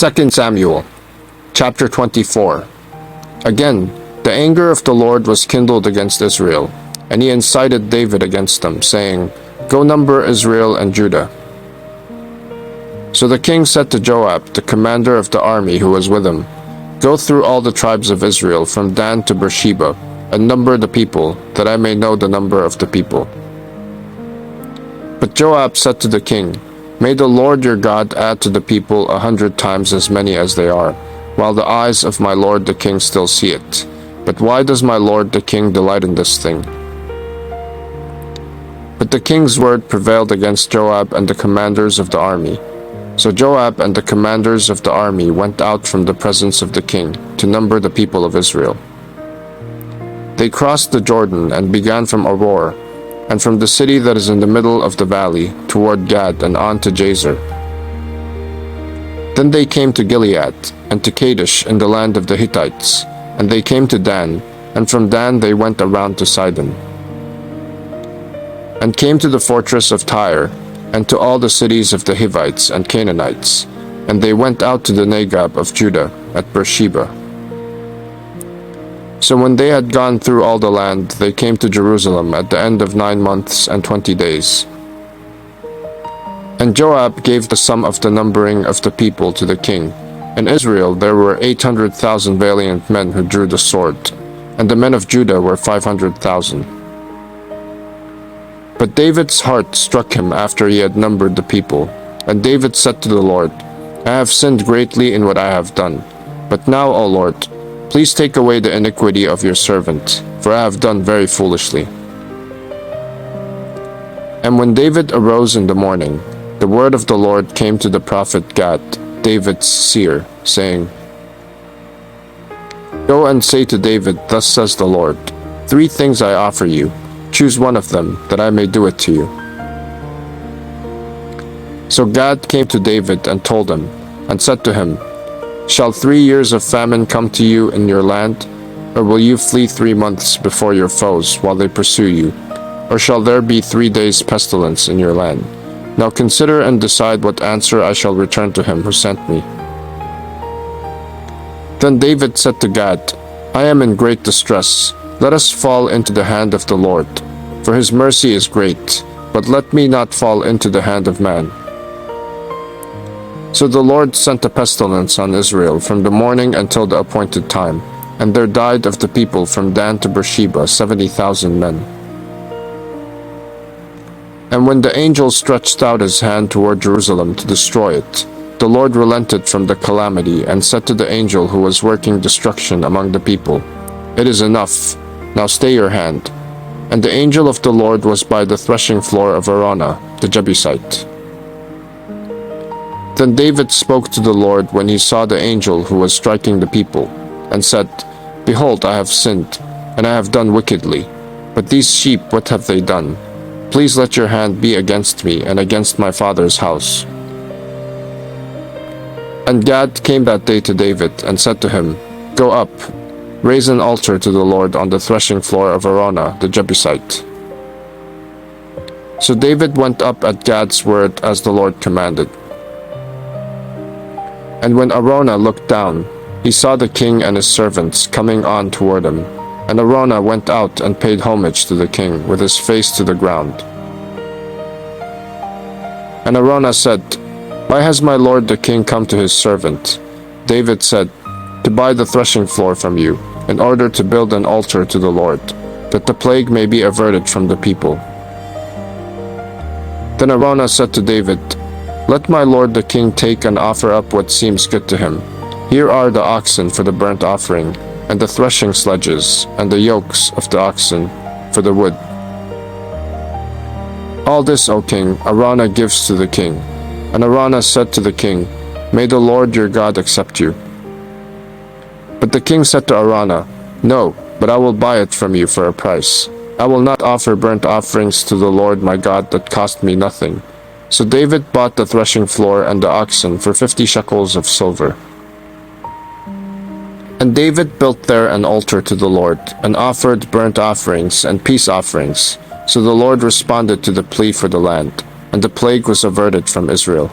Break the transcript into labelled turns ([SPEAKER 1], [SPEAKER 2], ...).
[SPEAKER 1] 2 Samuel, chapter 24. Again, the anger of the Lord was kindled against Israel, and he incited David against them, saying, Go number Israel and Judah. So the king said to Joab, the commander of the army who was with him, Go through all the tribes of Israel from Dan to Beersheba, and number the people, that I may know the number of the people. But Joab said to the king, May the Lord your God add to the people 100 times as many as they are, while the eyes of my lord the king still see it. But why does my lord the king delight in this thing? But the king's word prevailed against Joab and the commanders of the army. So Joab and the commanders of the army went out from the presence of the king to number the people of Israel. They crossed the Jordan and began from Aroer, and from the city that is in the middle of the valley, toward Gad and on to Jazer. Then they came to Gilead, and to Kadesh in the land of the Hittites, and they came to Dan, and from Dan they went around to Sidon, and came to the fortress of Tyre, and to all the cities of the Hivites and Canaanites, and they went out to the Negeb of Judah at Beersheba. So when they had gone through all the land, they came to Jerusalem at the end of 9 months and 20 days. And Joab gave the sum of the numbering of the people to the king. In Israel there were 800,000 valiant men who drew the sword, and the men of Judah were 500,000. But David's heart struck him after he had numbered the people, and David said to the Lord, I have sinned greatly in what I have done. But now, O Lord, please take away the iniquity of your servant, for I have done very foolishly. And when David arose in the morning, the word of the Lord came to the prophet Gad, David's seer, saying, Go and say to David, Thus says the Lord, 3 things I offer you. Choose one of them, that I may do it to you. So Gad came to David and told him, and said to him, Shall 3 years of famine come to you in your land? Or will you flee 3 months before your foes while they pursue you? Or shall there be 3 days' pestilence in your land? Now consider and decide what answer I shall return to him who sent me. Then David said to Gad, I am in great distress. Let us fall into the hand of the Lord, for his mercy is great, but let me not fall into the hand of man. So the Lord sent a pestilence on Israel from the morning until the appointed time, and there died of the people from Dan to Beersheba 70,000 men. And when the angel stretched out his hand toward Jerusalem to destroy it, the Lord relented from the calamity and said to the angel who was working destruction among the people, It is enough, now stay your hand. And the angel of the Lord was by the threshing floor of Aroer, the Jebusite. Then David spoke to the Lord when he saw the angel who was striking the people, and said, Behold, I have sinned, and I have done wickedly. But these sheep, what have they done? Please let your hand be against me and against my father's house. And Gad came that day to David, and said to him, Go up, raise an altar to the Lord on the threshing floor of Aroer the Jebusite. So David went up at Gad's word as the Lord commanded. And when Araunah looked down, he saw the king and his servants coming on toward him. And Araunah went out and paid homage to the king with his face to the ground. And Araunah said, Why has my lord the king come to his servant? David said, To buy the threshing floor from you, in order to build an altar to the Lord, that the plague may be averted from the people. Then Araunah said to David, Let my lord the king take and offer up what seems good to him. Here are the oxen for the burnt offering, and the threshing sledges, and the yokes of the oxen for the wood. All this, O king, Araunah gives to the king. And Araunah said to the king, May the Lord your God accept you. But the king said to Araunah, No, but I will buy it from you for a price. I will not offer burnt offerings to the Lord my God that cost me nothing. So David bought the threshing floor and the oxen for 50 shekels of silver. And David built there an altar to the Lord, and offered burnt offerings and peace offerings. So the Lord responded to the plea for the land, and the plague was averted from Israel.